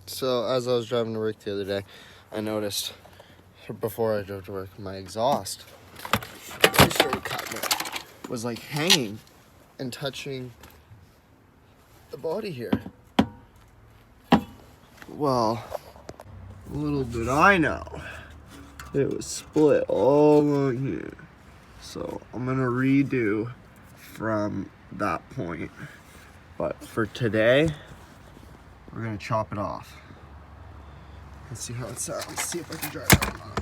So as I was driving to work the other day, I noticed before I drove to work, my exhaust was like hanging and touching the body here. Well, little did I know, it was split all along here. So I'm gonna redo from that point. But for today, we're gonna chop it off. Let's see how it sounds. Let's see if I can drive it on.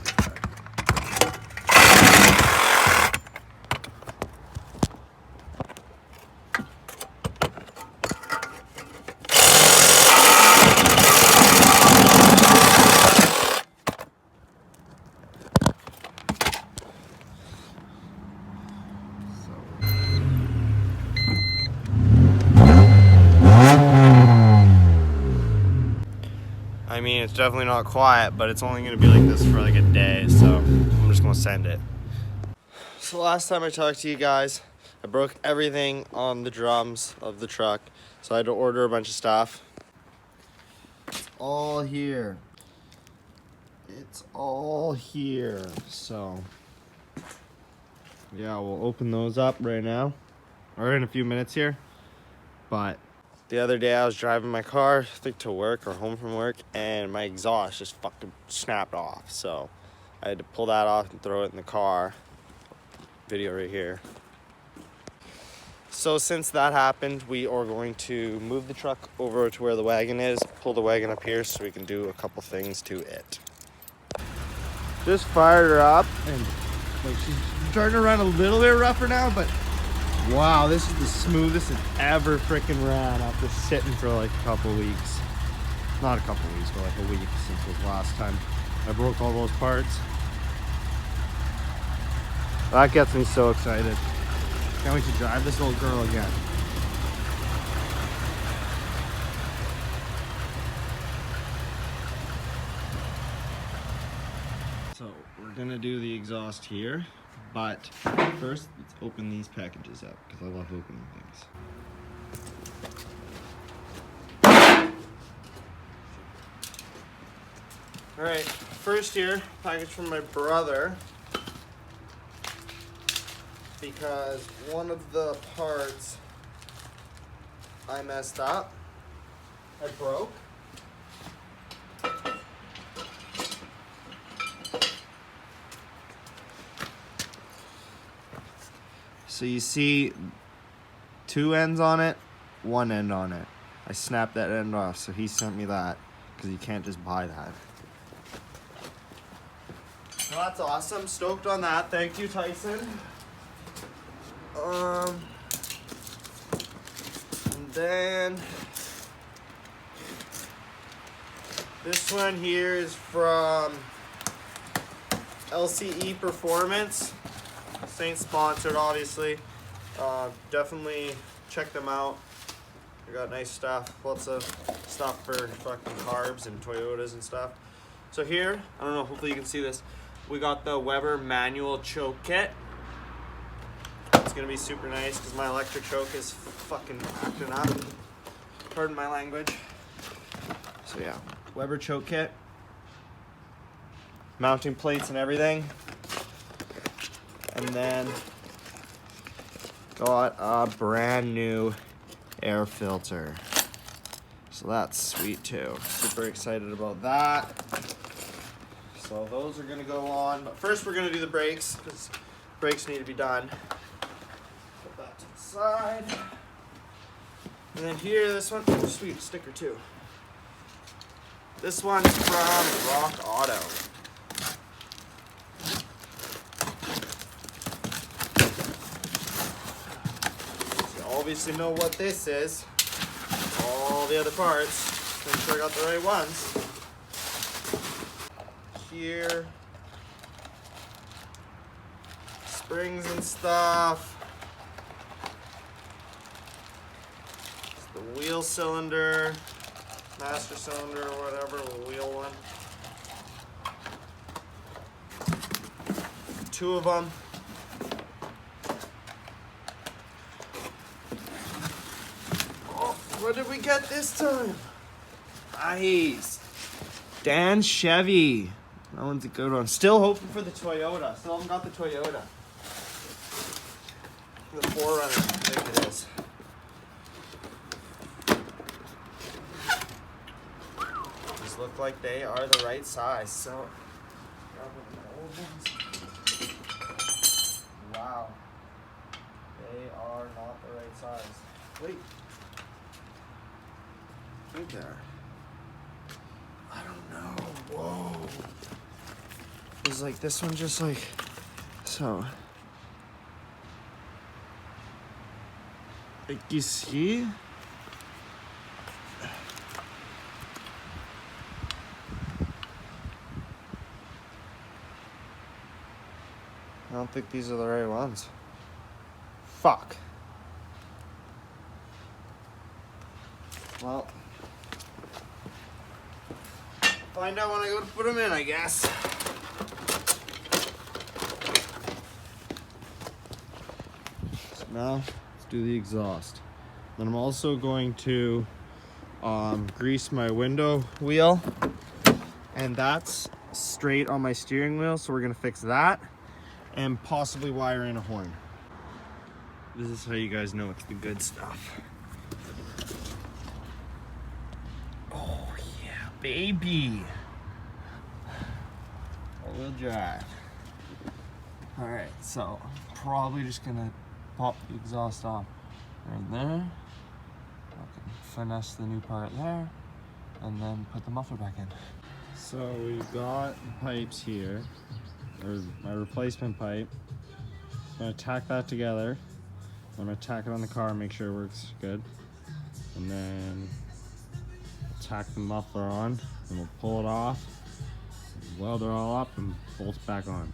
I mean, it's definitely not quiet, but it's only gonna be like this for like a day, so I'm just gonna send it. So last time I talked to you guys, I broke everything on the drums of the truck, so I had to order a bunch of stuff. It's all here. It's all here. So yeah, we'll open those up right now, or in a few minutes here. But the other day I was driving my car, I think to work or home from work, and my exhaust just fucking snapped off. So I had to pull that off and throw it in the car. Video right here. So since that happened, we are going to move the truck over to where the wagon is, pull the wagon up here so we can do a couple things to it. Just fired her up, and like she's starting to run a little bit rougher now, but wow, this is the smoothest it ever freaking ran after sitting for like a couple weeks. Not a couple weeks, but like a week since the last time I broke all those parts. That gets me so excited. Can't wait to drive this little girl again. So we're gonna do the exhaust here, but first let's open these packages up because I love opening things. All right, first here, package from my brother, because one of the parts I messed up, I broke. So you see 2 ends on it, 1 end on it. I snapped that end off, so he sent me that because you can't just buy that. Well, that's awesome. Stoked on that. Thank you, Tyson. And then this one here is from LCE Performance. This ain't sponsored, obviously. Definitely check them out. They got nice stuff, lots of stuff for fucking carbs and Toyotas and stuff. So here, I don't know, hopefully you can see this. We got the Weber manual choke kit. It's gonna be super nice because my electric choke is fucking acting up. Pardon my language. So yeah, Weber choke kit. Mounting plates and everything. And then got a brand new air filter. So that's sweet too. Super excited about that. So those are gonna go on, but first we're gonna do the brakes because brakes need to be done. Put that to the side. And then here, this one, oh sweet, sticker too. This one's from Rock Auto. So you obviously know what this is. All the other parts. Make sure I got the right ones. Here, springs and stuff. It's the wheel cylinder, master cylinder or whatever, the wheel one. 2 of them. Oh, what did we get this time? Nice. Dan Chevy. That one's a good one. Still hoping for the Toyota. Still haven't got the Toyota. The 4Runner, I think it is. These look like they are the right size. So, wow. They are not the right size. Wait. I think they are. I don't know. Whoa. It's like this one just like so. Like you see? I don't think these are the right ones. Fuck. Well, find out when I go to put them in, I guess. So now, let's do the exhaust. Then I'm also going to grease my window wheel, and that's straight on my steering wheel, so we're gonna fix that and possibly wire in a horn. This is how you guys know it's the good stuff. Oh yeah, baby. All-wheel drive. All right, so probably just gonna pop the exhaust off right there. I can finesse the new part there, and then put the muffler back in. So we've got pipes here, or my replacement pipe. I'm gonna tack that together. I'm gonna tack it on the car, make sure it works good, and then tack the muffler on, and we'll pull it off, weld it all up, and bolt it back on.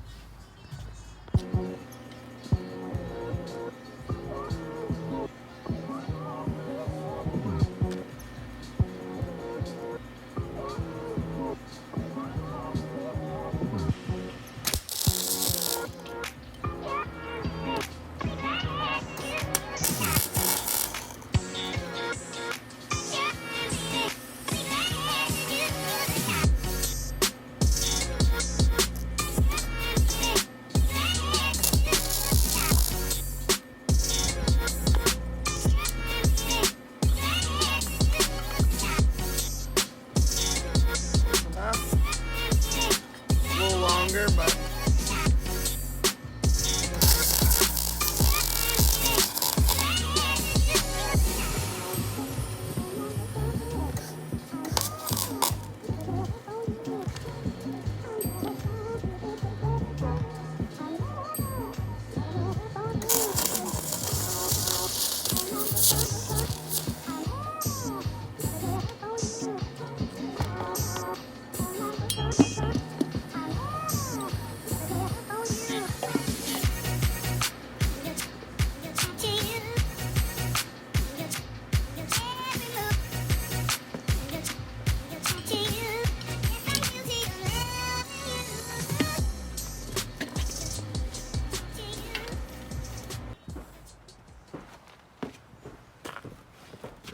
But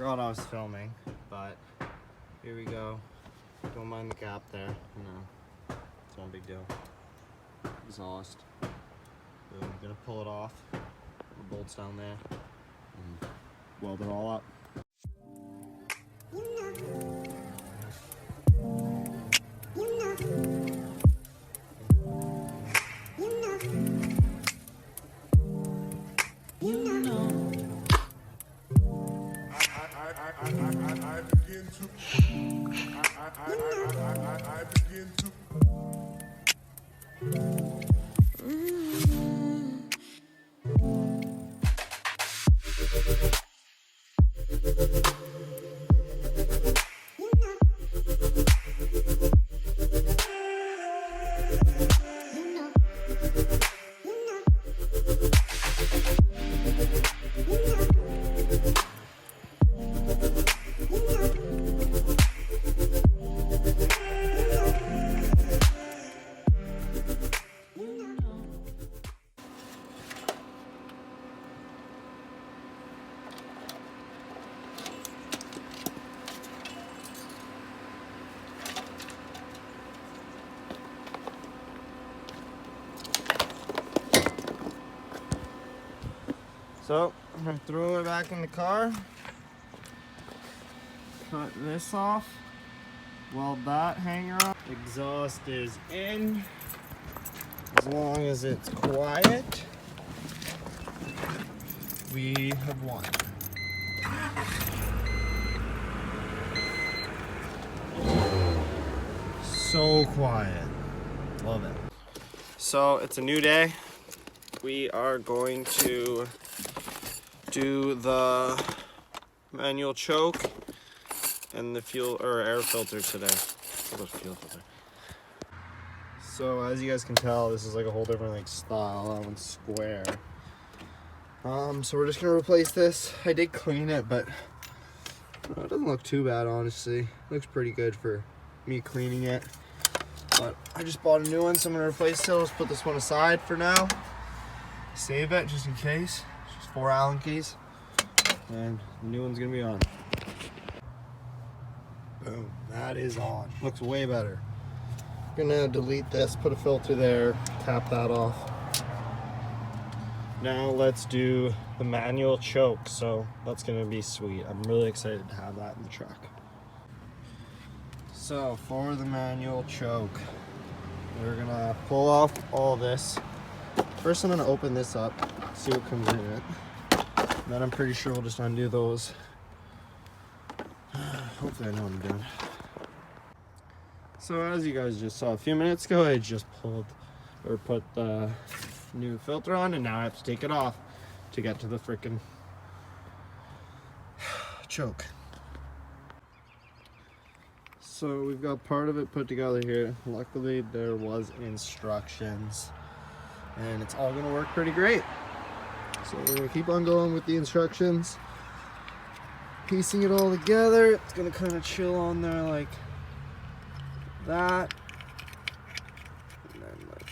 forgot I was filming, but here we go. Don't mind the gap there. No, it's no big deal. Exhaust. Boom. I'm gonna pull it off. Put the bolts down there and weld it all up. I begin to So I'm gonna throw it back in the car, cut this off, weld that hanger up. Exhaust is in. As long as it's quiet, we have won. So quiet. Love it. So it's a new day. We are going to do the manual choke and the fuel or air filter today. Fuel filter. So as you guys can tell, this is like a whole different like style. That one's square. So we're just gonna replace this. I did clean it, but it doesn't look too bad, honestly. It looks pretty good for me cleaning it. But I just bought a new one, so I'm gonna replace it. Let's put this one aside for now. Save it just in case. It's just 4 Allen keys, and the new one's gonna be on. Boom, that is on. Looks way better. Gonna delete this, put a filter there, tap that off. Now let's do the manual choke. So that's gonna be sweet. I'm really excited to have that in the truck. So for the manual choke, we're gonna pull off all this. First I'm gonna open this up, see what comes in it. And then I'm pretty sure we'll just undo those. Hopefully I know what I'm doing. So as you guys just saw a few minutes ago, I just put the new filter on, and now I have to take it off to get to the frickin' choke. So we've got part of it put together here. Luckily there was instructions, and it's all gonna work pretty great. So we're gonna keep on going with the instructions, piecing it all together. It's gonna kind of chill on there like that, and then like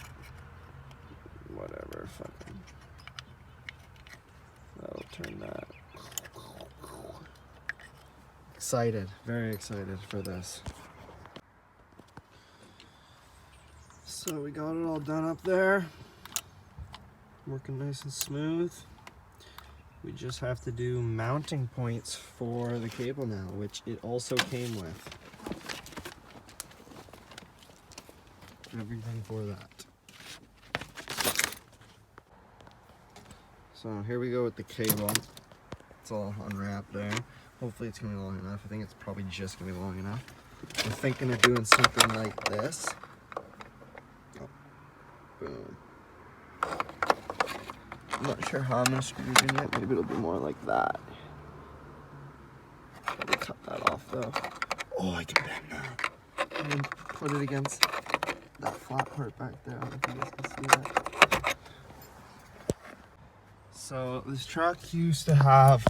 whatever, fucking that'll turn that. Excited, very excited for this. So we got it all done up there, working nice and smooth. We just have to do mounting points for the cable now, which it also came with. Everything for that. So here we go with the cable. It's all unwrapped there. Hopefully it's gonna be long enough. I think it's probably just gonna be long enough. I'm thinking of doing something like this. Oh, boom. I'm not sure how I'm gonna screw it in yet. Maybe it'll be more like that. Gotta cut that off though. Oh, I can bend that. And then put it against that flat part back there. I don't know if you guys can see that. So this truck used to have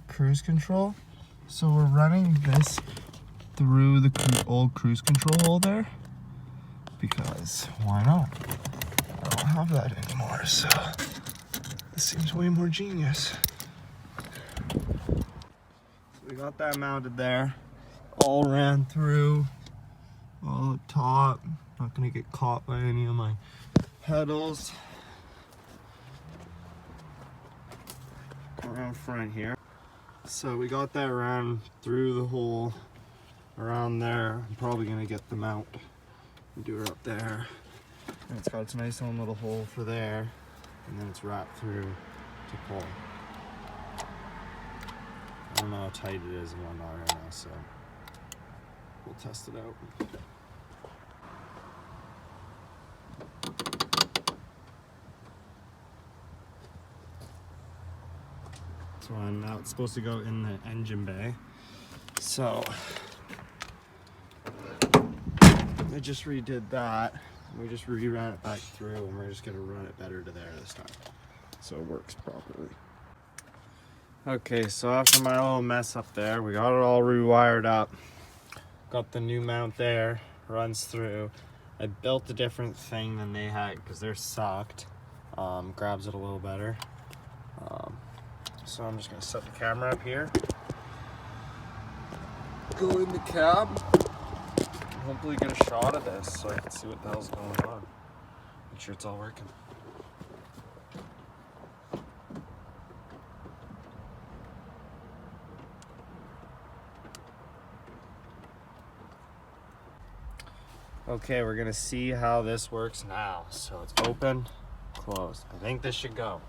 cruise control. So we're running this through the old cruise control hole there, because why not? I don't have that anymore, so this seems way more genius. So we got that mounted there, all ran through, all up top. Not gonna get caught by any of my pedals. Around front here. So we got that ran through the hole around there. I'm probably gonna get the mount and do it up there. And it's got its nice own little hole for there, and then it's wrapped through to pull. I don't know how tight it is and whatnot right now, so we'll test it out. One. Now it's supposed to go in the engine bay. So I just redid that. We just reran it back through, and we're just gonna run it better to there this time, so it works properly. Okay, so after my little mess up there, we got it all rewired up. Got the new mount there, runs through. I built a different thing than they had because they're sucked. Grabs it a little better. So I'm just gonna set the camera up here, go in the cab, and hopefully get a shot of this so I can see what the hell's going on. Make sure it's all working. Okay, we're gonna see how this works now. So it's open, closed. I think this should go.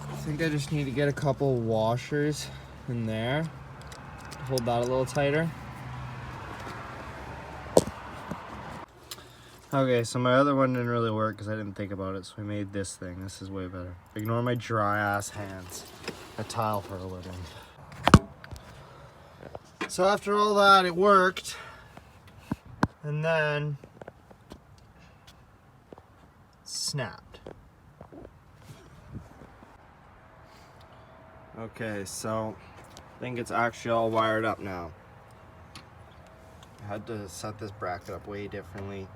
I think I just need to get a couple washers in there. Hold that a little tighter. Okay, so my other one didn't really work because I didn't think about it, so I made this thing. This is way better. Ignore my dry ass hands. I tile for a living. So after all that, it worked. And then snapped. Okay, so I think it's actually all wired up now. I had to set this bracket up way differently,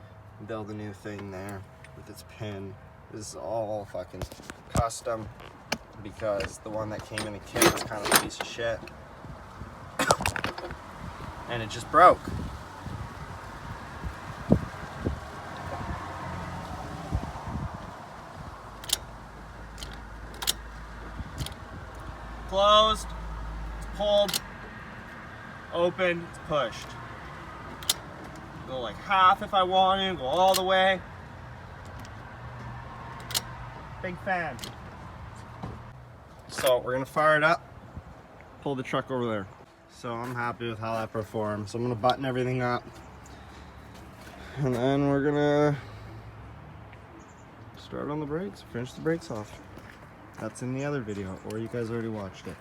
build a new thing there with its pin. This is all fucking custom because the one that came in the kit is kind of a piece of shit. And it just broke. Closed, it's pulled, open, it's pushed. Go like half if I want to, go all the way. Big fan. So we're gonna fire it up, pull the truck over there. So I'm happy with how that performed. So I'm gonna button everything up. And then we're gonna start on the brakes, finish the brakes off. That's in the other video, or you guys already watched it.